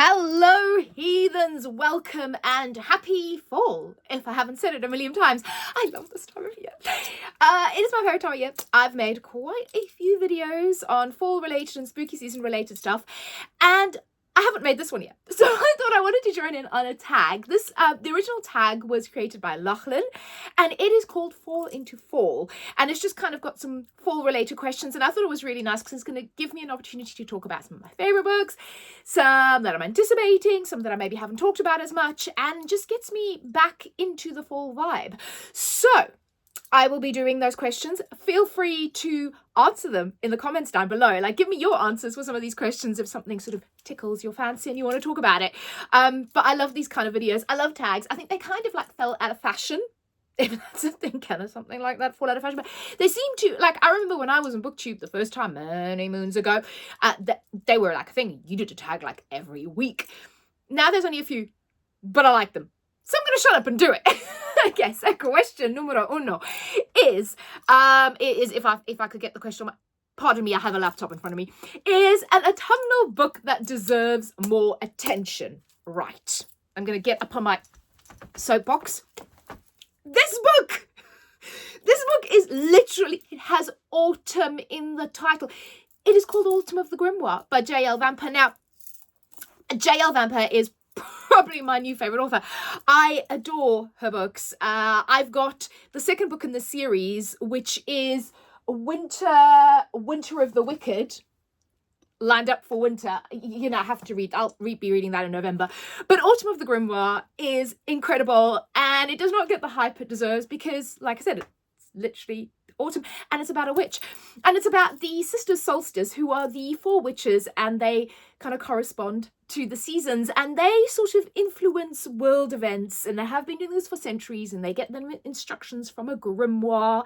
Hello, heathens. Welcome and happy fall. If I haven't said it a million times, I love this time of year. It is my favorite time of year. I've made quite a few videos on fall related and spooky season related stuff, and I haven't made this one yet. So I thought I wanted to join in on a tag. The original tag was created by Lachlan, and it is called Fall into Fall. And it's just kind of got some fall related questions. And I thought it was really nice because it's going to give me an opportunity to talk about some of my favorite books, some that I'm anticipating, some that I maybe haven't talked about as much, and just gets me back into the fall vibe. So I will be doing those questions. Feel free to answer them in the comments down below. Like, give me your answers for some of these questions if something sort of tickles your fancy and you want to talk about it. But I love these kind of videos. I love tags. I think they kind of like fell out of fashion, if that's a thing, kind of something like that, fall out of fashion. But they seem to, like, I remember when I was in BookTube the first time many moons ago, they were like a thing. You did a tag like every week. Now there's only a few, but I like them. So I'm going to shut up and do it. Okay, so question numero uno is if I could get the question, pardon me, I have a laptop in front of me, is an autumnal book that deserves more attention. Right. I'm going to get up on my soapbox. This book is literally, it has autumn in the title. It is called Autumn of the Grimoire by J.L. Vamper. Now, J.L. Vamper is probably my new favorite author. I adore her books. I've got the second book in the series, which is Winter of the Wicked, lined up for winter. You know, I have to read. I'll be reading that in November. But Autumn of the Grimoire is incredible, and it does not get the hype it deserves because, like I said, it's literally autumn, and it's about a witch, and it's about the sisters Solstice, who are the four witches, and they kind of correspond to the seasons, and they sort of influence world events, and they have been doing this for centuries, and they get them instructions from a grimoire.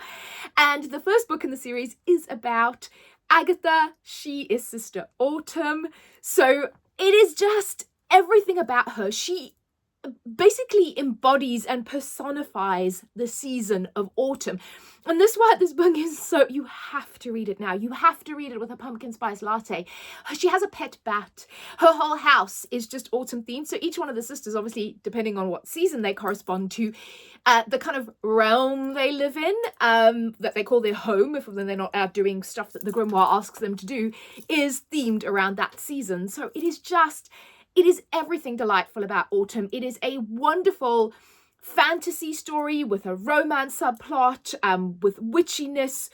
And the first book in the series is about Agatha. She is Sister Autumn, so it is just everything about her. She basically embodies and personifies the season of autumn, and this is why this book is so, you have to read it now. You have to read it with a pumpkin spice latte. She has a pet bat. Her whole house is just autumn themed, so each one of the sisters, obviously depending on what season they correspond to, the kind of realm they live in, that they call their home if they're not out doing stuff that the grimoire asks them to do, is themed around that season. So it is everything delightful about autumn. It is a wonderful fantasy story with a romance subplot, with witchiness,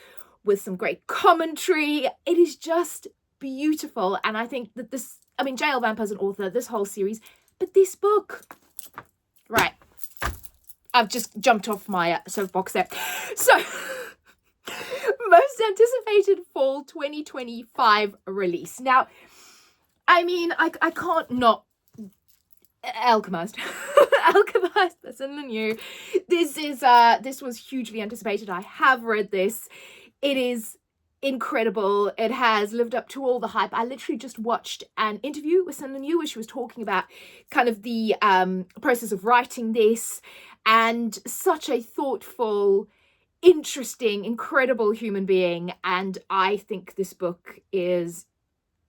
with some great commentary. It is just beautiful. And I think that J.L. Vamper's an author, this whole series, but this book, right, I've just jumped off my soapbox there. So, most anticipated fall 2025 release. Now, I mean, I can't not. Alchemist. Alchemist, that's in the new. This was hugely anticipated. I have read this. It is incredible. It has lived up to all the hype. I literally just watched an interview with Sun Liu where she was talking about kind of the process of writing this, and such a thoughtful, interesting, incredible human being. And I think this book is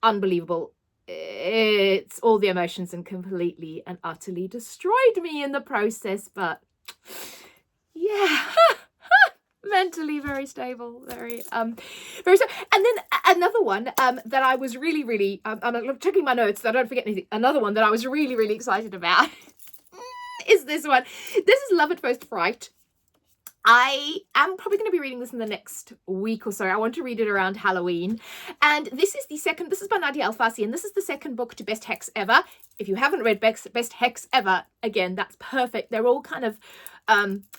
unbelievable. It's all the emotions and completely and utterly destroyed me in the process, but yeah. Mentally very stable, very stable. And then another one that I was really I'm checking my notes so I don't forget anything. Another one that I was really excited about is this one. This is Love at First Fright. I am probably going to be reading this in the next week or so. I want to read it around Halloween. And this is by Nadia Alfasi, and this is the second book to Best Hex Ever. If you haven't read Best Hex Ever, again, that's perfect. They're all kind of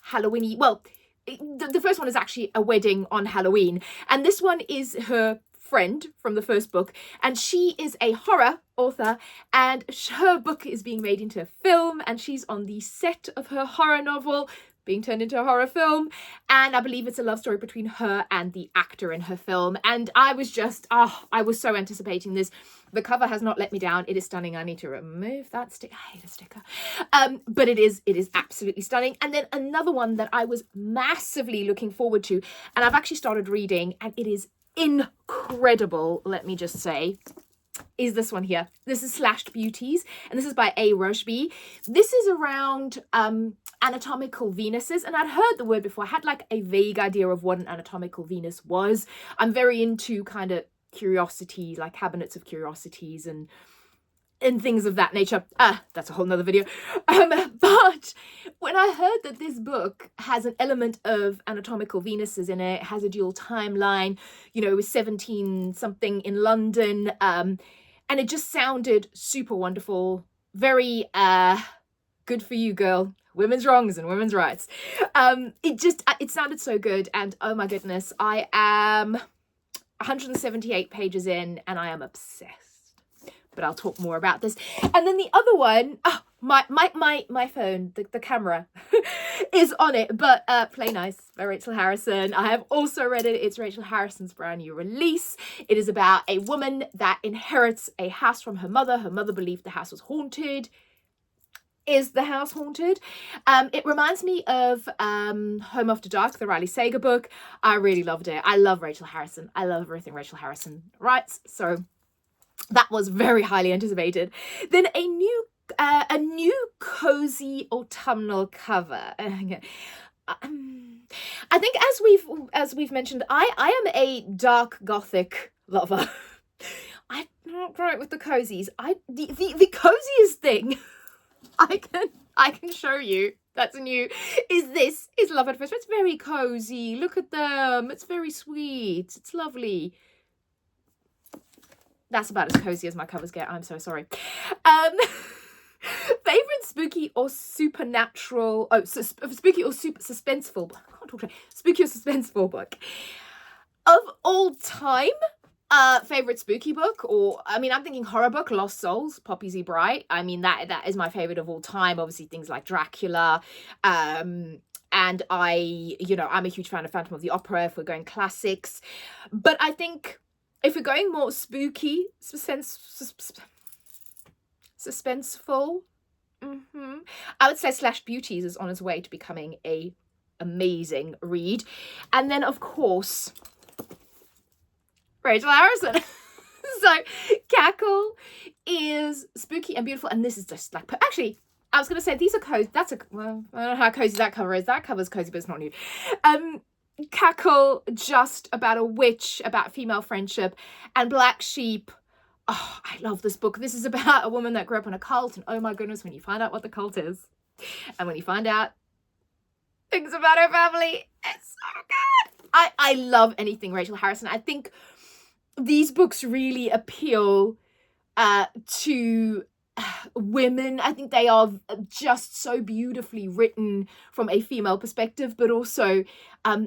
Halloween-y. Well, the first one is actually a wedding on Halloween. And this one is her friend from the first book, and she is a horror author, and her book is being made into a film, and she's on the set of her horror novel being turned into a horror film, and I believe it's a love story between her and the actor in her film. And I was just, I was so anticipating this. The cover has not let me down. It is stunning. I need to remove that sticker. I hate a sticker. But it is absolutely stunning. And then another one that I was massively looking forward to, and I've actually started reading, and it is incredible, let me just say. is this one here. This is Slashed Beauties, and this is by A. Rushby. This is around anatomical Venuses, and I'd heard the word before. I had like a vague idea of what an anatomical Venus was. I'm very into kind of curiosity, like cabinets of curiosities and things of that nature. That's a whole nother video. But when I heard that this book has an element of anatomical Venuses in it, has a dual timeline, you know, it was 17 something in London, and it just sounded super wonderful. Very good for you, girl. Women's wrongs and women's rights. It sounded so good, and oh my goodness, I am 178 pages in and I am obsessed. But I'll talk more about this. And then the other one, my phone, the camera is on it, but Play Nice by Rachel Harrison. I have also read it. It's Rachel Harrison's brand new release. It is about a woman that inherits a house from her mother. Her mother believed the house was haunted. Is the house haunted? It reminds me of Home After Dark, the Riley Sager book. I really loved it. I love Rachel Harrison. I love everything Rachel Harrison writes. So that was very highly anticipated. Then a new cozy autumnal cover. I think as we've mentioned, I am a dark gothic lover. I'm not great with the cozies. The coziest thing I can show you that's new is Love at First. It's very cozy. Look at them. It's very sweet. It's lovely. That's about as cozy as my covers get. I'm so sorry. Favorite spooky or supernatural, spooky or suspenseful, I can't talk to you. Spooky or suspenseful book of all time. Favorite spooky book, or I mean, I'm thinking horror book, Lost Souls, Poppy Z. Bright. I mean, that is my favorite of all time. Obviously things like Dracula, and I'm a huge fan of Phantom of the Opera if we're going classics. But I think if we're going more spooky, suspenseful, I would say Slashed Beauties is on its way to becoming a amazing read. And then, of course, Rachel Harrison. So Cackle is spooky and beautiful, and this is just like, actually, I was going to say these are cozy. I don't know how cozy that cover is. That cover's cozy, but it's not new. Cackle, just about a witch, about female friendship, and Black Sheep. Oh, I love this book. This is about a woman that grew up in a cult, and oh my goodness, when you find out what the cult is, and when you find out things about her family, it's so good. I love anything Rachel Harrison. I think these books really appeal to women. I think they are just so beautifully written from a female perspective, but also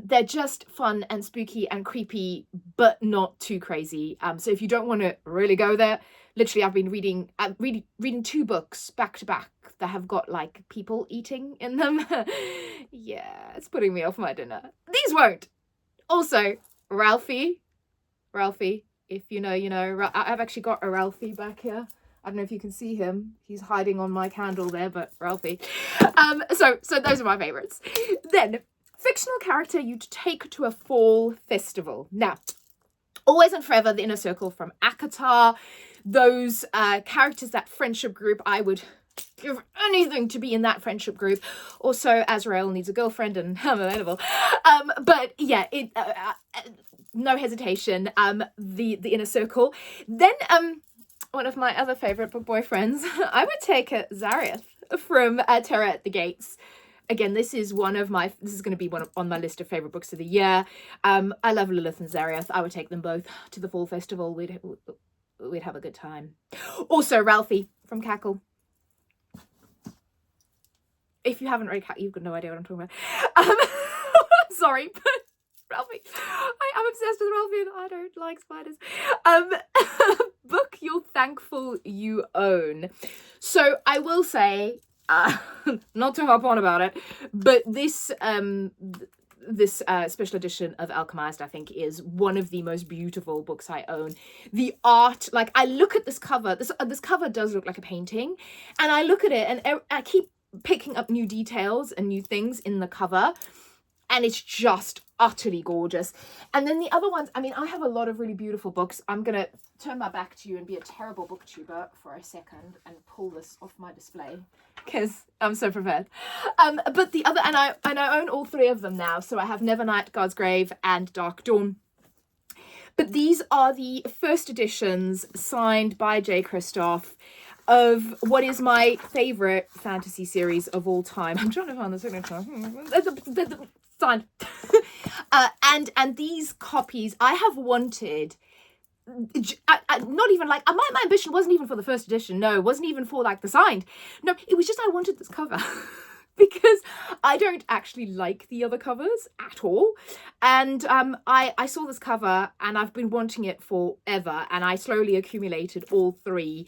they're just fun and spooky and creepy, but not too crazy. So if you don't want to really go there, literally I've been reading 2 books back to back that have got like people eating in them. Yeah, it's putting me off my dinner. These won't. Also, Ralphie, if you know, you know. I've actually got a Ralphie back here. I don't know if you can see him. He's hiding on my candle there, but Ralphie. So those are my favorites. Then, fictional character you'd take to a fall festival. Now, Always and Forever, The Inner Circle from ACOTAR. Those characters, that friendship group, I would give anything to be in that friendship group. Also, Azrael needs a girlfriend, and I'm available. But yeah, no hesitation. The Inner Circle. Then one of my other favorite book boyfriends, I would take Zareth from Terror at the Gates. Again, this is going to be on my list of favorite books of the year. I love Lilith and Zareth. I would take them both to the fall festival. We'd have a good time. Also, Ralphie from Cackle. If you haven't read Cackle, you've got no idea what I'm talking about. Sorry, but Ralphie. I'm obsessed with Ralphie and I don't like spiders. Book you're thankful you own. So I will say, not to hop on about it, but this special edition of Alchemized, I think, is one of the most beautiful books I own. The art, like, I look at this cover, this cover does look like a painting, and I look at it and I keep picking up new details and new things in the cover. and it's just utterly gorgeous. And then the other ones, I mean, I have a lot of really beautiful books. I'm gonna turn my back to you and be a terrible booktuber for a second and pull this off my display because I'm so prepared. But the other, and I own all three of them now. So I have Nevernight, God's Grave, and Dark Dawn. But these are the first editions signed by J. Kristoff of what is my favorite fantasy series of all time. I'm trying to find the signature. Signed. And these copies I have wanted. Not even like my ambition wasn't even for the first edition. No, it wasn't even for like the signed. No, it was just I wanted this cover. Because I don't actually like the other covers at all. And I saw this cover and I've been wanting it forever. And I slowly accumulated all three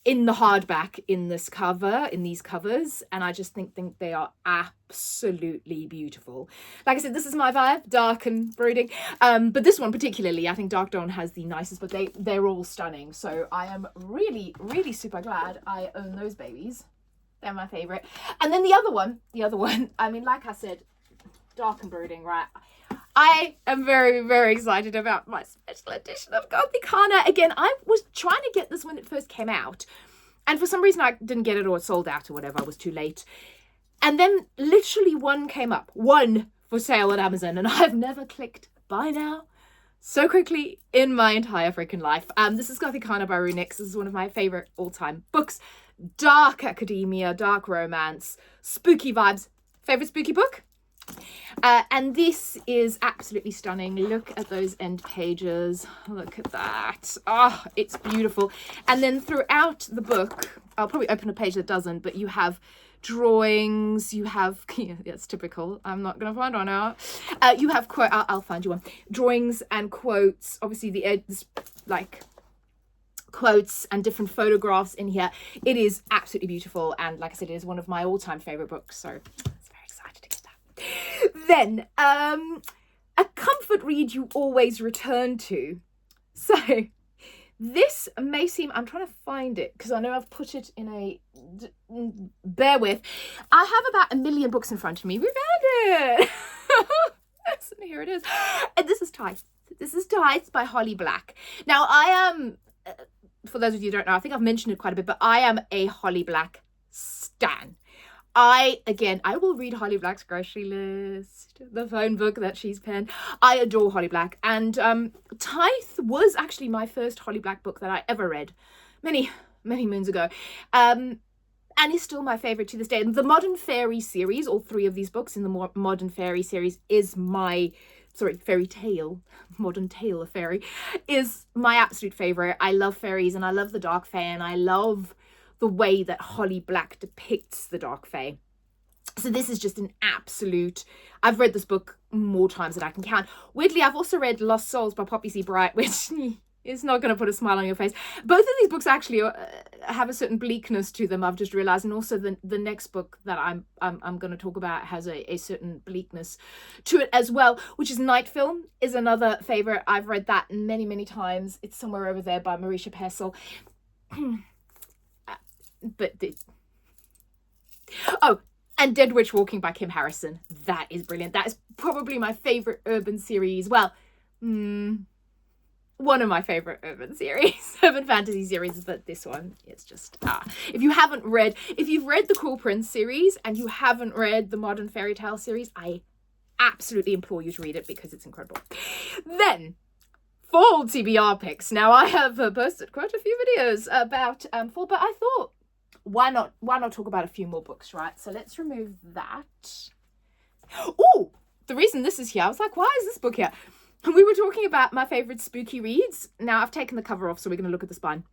in the hardback in these covers. And I just think they are absolutely beautiful. Like I said, this is my vibe, dark and brooding. But this one particularly, I think Dark Dawn has the nicest, but they're all stunning. So I am really, really super glad I own those babies. They're my favorite. And then the other one, I mean, like I said, dark and brooding, right? I am very, very excited about my special edition of Gothicana. Again, I was trying to get this when it first came out. And for some reason, I didn't get it or it sold out or whatever. I was too late. And then literally one came up. One for sale at Amazon. And I've never clicked buy now so quickly in my entire freaking life. This is Gothicana by Runix. This is one of my favorite all-time books. Dark academia, dark romance, spooky vibes. Favorite spooky book? And this is absolutely stunning. Look at those end pages. Look at that. Oh, it's beautiful. And then throughout the book, I'll probably open a page that doesn't, but you have drawings, you have, yeah, it's typical. I'm not going to find one out. You have quote. I'll find you one. Drawings and quotes. Obviously the like quotes and different photographs in here. It is absolutely beautiful, and like I said, it is one of my all-time favorite books, so I was very excited to get that. Then a comfort read you always return to. So this may seem, I'm trying to find it because I know I've put it in a, bear with, I have about 1 million books in front of me. We found it. Here it is. And this is Tithe. This is Tithe by Holly Black. Now I am, for those of you who don't know, I think I've mentioned it quite a bit, but I am a Holly Black stan. I will read Holly Black's grocery list, the phone book that she's penned. I adore Holly Black. And Tithe was actually my first Holly Black book that I ever read many, many moons ago. And is still my favorite to this day. And the Modern Fairy series, all three of these books in the Modern Fairy series is my... Fairy Tale, Modern Tale of Fairy, is my absolute favourite. I love fairies and I love the Dark Fae, and I love the way that Holly Black depicts the Dark Fae. So this is just an absolute... I've read this book more times than I can count. Weirdly, I've also read Lost Souls by Poppy C. Bright, which is not going to put a smile on your face. Both of these books actually have a certain bleakness to them, I've just realised. And also the next book that I'm going to talk about has a certain bleakness to it as well, which is Night Film, is another favourite. I've read that many, many times. It's somewhere over there by Marisha Pessl. And Dead Witch Walking by Kim Harrison. That is brilliant. That is probably my favourite urban series. Well, one of my favorite urban fantasy series, but this one is just, if you've read the Cruel Prince series and you haven't read the Modern Fairy Tale series, I absolutely implore you to read it because it's incredible. Then, fall TBR picks. Now, I have posted quite a few videos about fall, but I thought, why not talk about a few more books, right? So let's remove that. Oh, the reason this is here, I was like, why is this book here? We were talking about my favourite spooky reads. Now, I've taken the cover off, so we're going to look at the spine.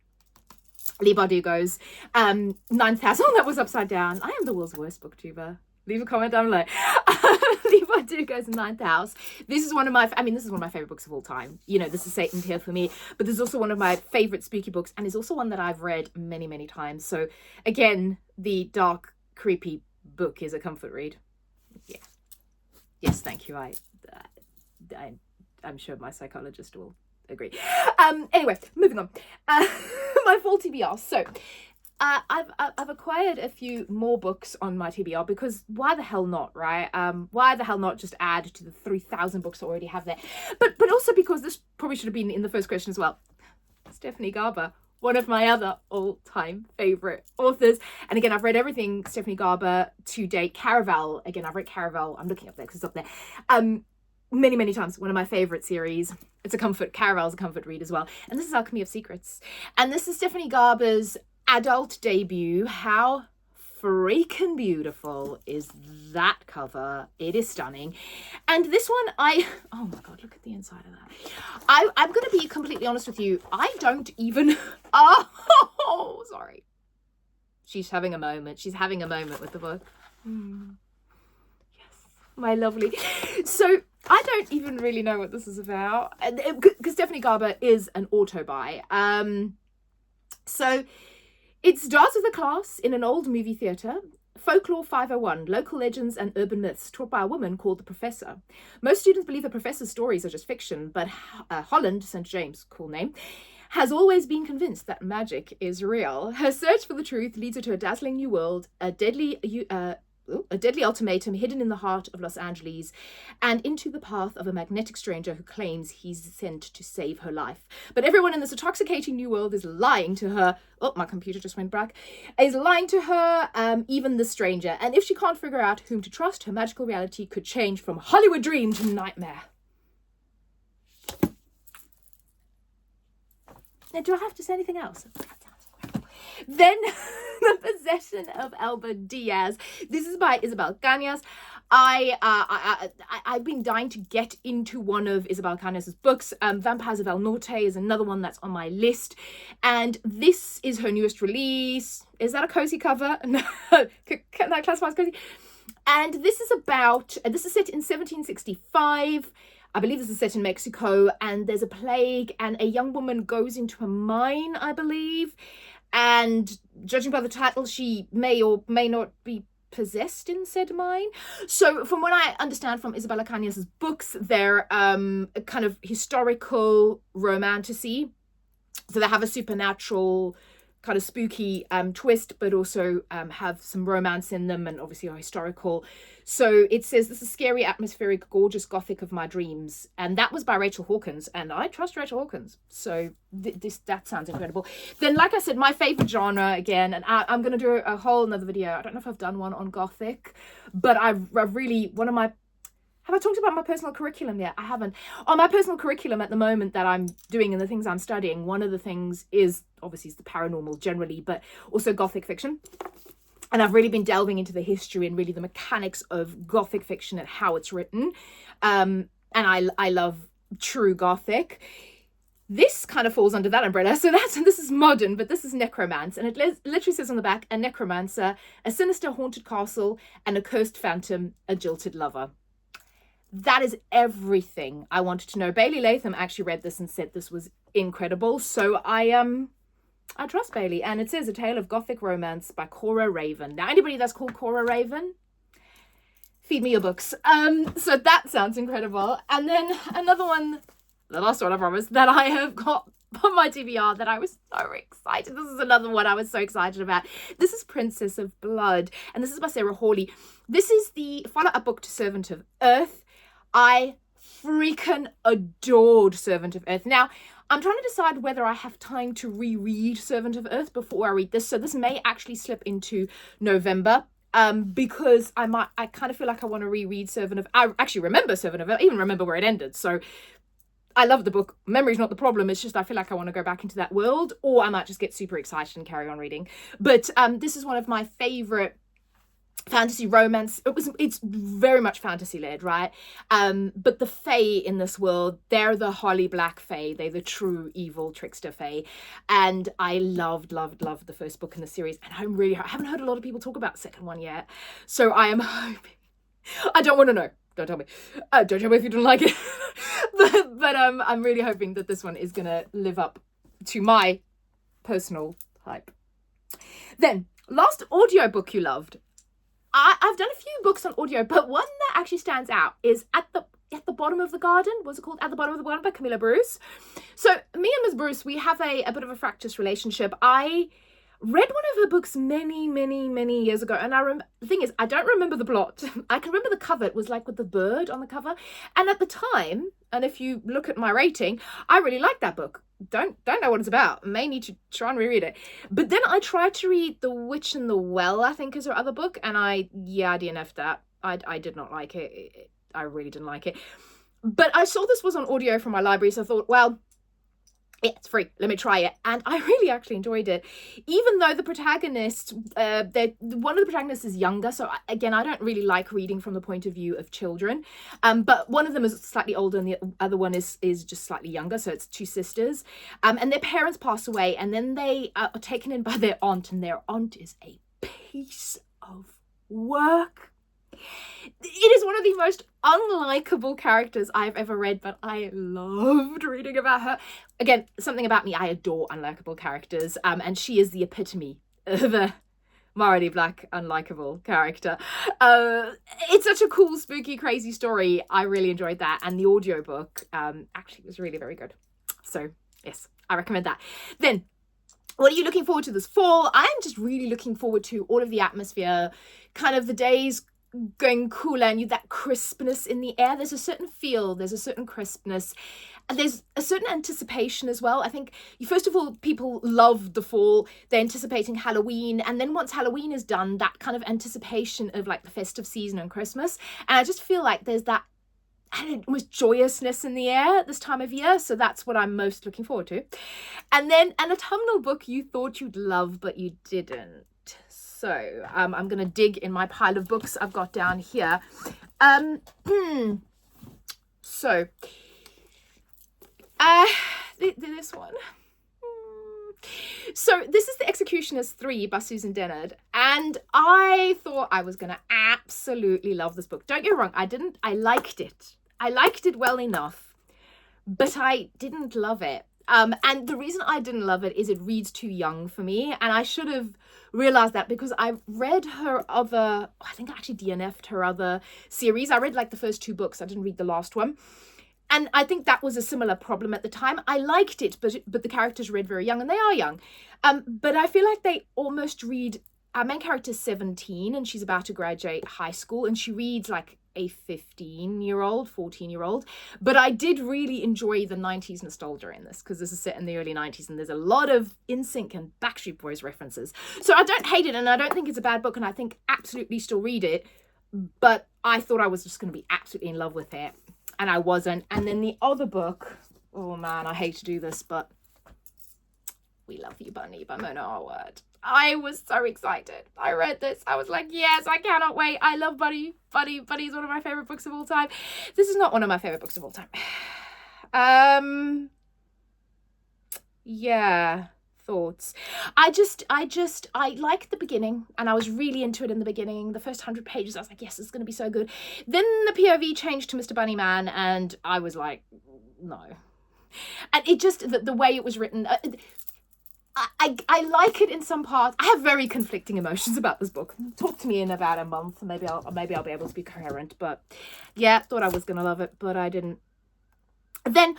Leigh Bardugo's 9,000. Oh, that was upside down. I am the world's worst booktuber. Leave a comment down below. Leigh Bardugo's 9,000. This is one of my favourite books of all time. You know, this is Satan here for me. But this is also one of my favourite spooky books, and is also one that I've read many, many times. So, again, the dark, creepy book is a comfort read. Yeah. Yes, thank you. I'm sure my psychologist will agree. Anyway, moving on. My fall TBR. So, I've acquired a few more books on my TBR because why the hell not, right? Why the hell not just add to the 3,000 books I already have there? But also because this probably should have been in the first question as well. Stephanie Garber, one of my other all-time favorite authors. And again, I've read everything Stephanie Garber to date. Caraval, again, I've read Caraval. I'm looking up there because it's up there. Many times. One of my favorite series. It's a comfort. Caraval's a comfort read as well. And this is Alchemy of Secrets. And this is Stephanie Garber's adult debut. How freaking beautiful is that cover? It is stunning. And this one, oh my god, look at the inside of that. I'm going to be completely honest with you. I don't even, oh, sorry. She's having a moment. She's having a moment with the book. Yes, my lovely. So I don't even really know what this is about. Because Stephanie Garber is an auto-buy. So it starts with a class in an old movie theatre. Folklore 501, local legends and urban myths taught by a woman called the Professor. Most students believe the Professor's stories are just fiction, but Holland, St. James, cool name, has always been convinced that magic is real. Her search for the truth leads her to a dazzling new world, a deadly ultimatum hidden in the heart of Los Angeles, and into the path of a magnetic stranger who claims he's sent to save her life. But everyone in this intoxicating new world is lying to her. Oh, my computer just went black. Is lying to her, even the stranger. And if she can't figure out whom to trust, her magical reality could change from Hollywood dream to nightmare. Now, do I have to say anything else? Then, The Possession of Elba Diaz. This is by Isabel Cañas. I've been dying to get into one of Isabel Cañas' books. Vampires of El Norte is another one that's on my list. And this is her newest release. Is that a cozy cover? No. Can I classify as cozy? And this is set in 1765. I believe this is set in Mexico, and there's a plague, and a young woman goes into a mine, I believe. And judging by the title, she may or may not be possessed in said mine. So from what I understand from Isabella Cañas' books, they're kind of historical romantasy. So they have a supernatural kind of spooky twist, but also have some romance in them, and obviously are historical. So it says, this is scary, atmospheric, gorgeous gothic of my dreams. And that was by Rachel Hawkins, and I trust Rachel Hawkins. So that sounds incredible. Then, like I said, my favorite genre again, and I'm going to do a whole another video. I don't know if I've done one on gothic, but I've really, have I talked about my personal curriculum yet? I haven't. On my personal curriculum at the moment that I'm doing and the things I'm studying, one of the things is obviously the paranormal generally, but also gothic fiction. And I've really been delving into the history and really the mechanics of gothic fiction and how it's written. And I love true gothic. This kind of falls under that umbrella. So this is modern, but this is necromance. And it literally says on the back, a necromancer, a sinister haunted castle, and a cursed phantom, a jilted lover. That is everything I wanted to know. Bailey Latham actually read this and said this was incredible. So I trust Bailey. And it says A Tale of Gothic Romance by Cora Raven. Now, anybody that's called Cora Raven, feed me your books. So that sounds incredible. And then another one, the last one I promised, that I have got on my TBR that I was so excited. This is another one I was so excited about. This is Princess of Blood. And this is by Sarah Hawley. This is the follow-up book to Servant of Earth. I freaking adored Servant of Earth. Now, I'm trying to decide whether I have time to reread Servant of Earth before I read this. So this may actually slip into November, because I kind of feel like I want to reread I actually remember Servant of Earth. I even remember where it ended. So I love the book. Memory's not the problem. It's just I feel like I want to go back into that world, or I might just get super excited and carry on reading. But this is one of my favorite fantasy romance. It's very much fantasy led, right? But the fae in this world, they're the Holly Black fae. They're the true evil trickster fae. And I loved the first book in the series. And I haven't heard a lot of people talk about the second one yet. So I am hoping, I don't want to know. Don't tell me. Don't tell me if you don't like it. but I'm really hoping that this one is going to live up to my personal hype. Then, last audiobook you loved. I've done a few books on audio, but one that actually stands out is At the Bottom of the Garden. What's it called? At the Bottom of the Garden by Camilla Bruce. So me and Ms. Bruce, we have a bit of a fractious relationship. I Read one of her books many years ago, and the thing is, I don't remember the plot. I can remember the cover. It was like with the bird on the cover, and at the time, and if you look at my rating, I really liked that book. Don't know what it's about. May need to try and reread it. But then I tried to read The Witch and the Well, I think is her other book, and I DNF'd that. I did not like it. I really didn't like it. But I saw this was on audio from my library, so I thought, well, yeah, it's free. Let me try it. And I really actually enjoyed it. Even though the protagonist, one of the protagonists is younger. So again, I don't really like reading from the point of view of children. But one of them is slightly older and the other one is just slightly younger. So it's two sisters. And their parents pass away. And then they are taken in by their aunt. And their aunt is a piece of work. It is one of the most unlikable characters I've ever read, but I loved reading about her. Again, something about me, I adore unlikable characters, and she is the epitome of a morally black, unlikable character. It's such a cool, spooky, crazy story. I really enjoyed that, and the audiobook actually was really very good. So, yes, I recommend that. Then, what are you looking forward to this fall? I'm just really looking forward to all of the atmosphere, kind of the days going cooler and that crispness in the air. There's a certain feel, there's a certain crispness, and there's a certain anticipation as well. I think, first of all, people love the fall. They're anticipating Halloween, and then once Halloween is done, that kind of anticipation of like the festive season and Christmas. And I just feel like there's that almost joyousness in the air at this time of year. So that's what I'm most looking forward to. And then an autumnal book you thought you'd love, but you didn't. So I'm going to dig in my pile of books I've got down here. So this one. So this is The Executioners 3 by Susan Dennard. And I thought I was going to absolutely love this book. Don't get me wrong. I didn't. I liked it. I liked it well enough, but I didn't love it. And the reason I didn't love it is it reads too young for me. And I should have realized that because I read her other, I think I actually DNF'd her other series. I read like the first two books. I didn't read the last one. And I think that was a similar problem at the time. I liked it, but the characters read very young, and they are young. But I feel like they almost read, our main character's 17 and she's about to graduate high school, and she reads like a 15-year-old, 14-year-old. But I did really enjoy the 90s nostalgia in this, because this is set in the early 90s and there's a lot of NSYNC and Backstreet Boys references. So I don't hate it, and I don't think it's a bad book, and I think absolutely still read it. But I thought I was just going to be absolutely in love with it, and I wasn't. And then the other book, oh man, I hate to do this, but We Love You, Bunny by Mona Howard. I was so excited. I read this. I was like, yes, I cannot wait. I love Bunny. Bunny is one of my favorite books of all time. This is not one of my favorite books of all time. Yeah, thoughts. I liked the beginning, and I was really into it in the beginning. The first 100 pages, I was like, yes, it's going to be so good. Then the POV changed to Mr. Bunnyman, and I was like, no. And it just, the way it was written, I like it in some parts. I have very conflicting emotions about this book. Talk to me in about a month. Maybe I'll be able to be coherent. But yeah, thought I was gonna love it, but I didn't. Then,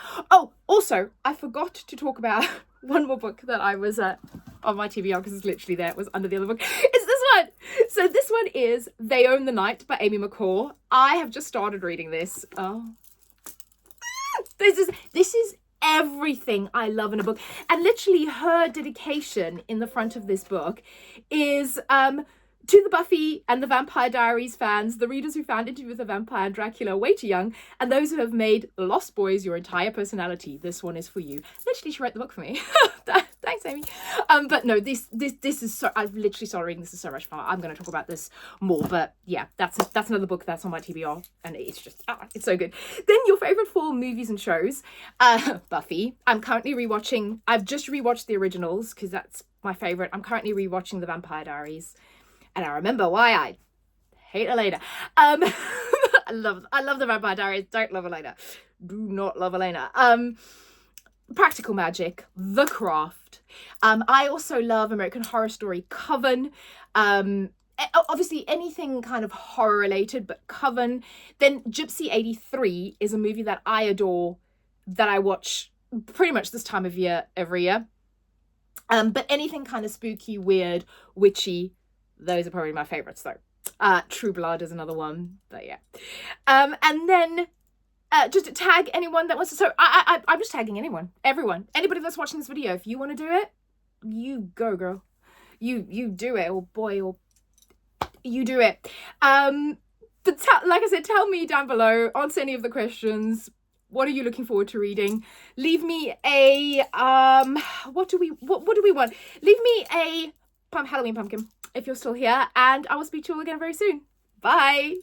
also, I forgot to talk about one more book that I was on my TBR, because it's literally there. It was under the other book. It's this one. So this one is They Own the Night by Amy McCall. I have just started reading this. This is everything I love in a book. And literally her dedication in the front of this book is to the Buffy and the Vampire Diaries fans, the readers who found Interview with the Vampire and Dracula way too young, and those who have made The Lost Boys your entire personality. This one is for you. Literally, she wrote the book for me. Thanks, Amy. But no, this is so, I've literally started reading. This is so much fun. I'm going to talk about this more, but yeah, that's another book that's on my TBR, and it's just, it's so good. Then your favorite fall movies and shows. Buffy. I'm currently rewatching, I've just rewatched the originals, because that's my favorite. I'm currently rewatching The Vampire Diaries, and I remember why I hate Elena. I love The Vampire Diaries. Don't love Elena. Do not love Elena. Practical Magic, The Craft. I also love American Horror Story Coven. Obviously anything kind of horror related, but Coven. Then Gypsy 83 is a movie that I adore, that I watch pretty much this time of year every year. But anything kind of spooky, weird, witchy, those are probably my favorites though. True Blood is another one, but yeah. And then just tag anyone that wants to. So I'm just tagging everyone, anybody that's watching this video. If you want to do it, you go, girl. You do it, or boy, or you do it. But like I said, tell me down below, answer any of the questions. What are you looking forward to reading? Leave me a what do we want? Leave me a Halloween pumpkin if you're still here, and I will speak to you all again very soon. Bye.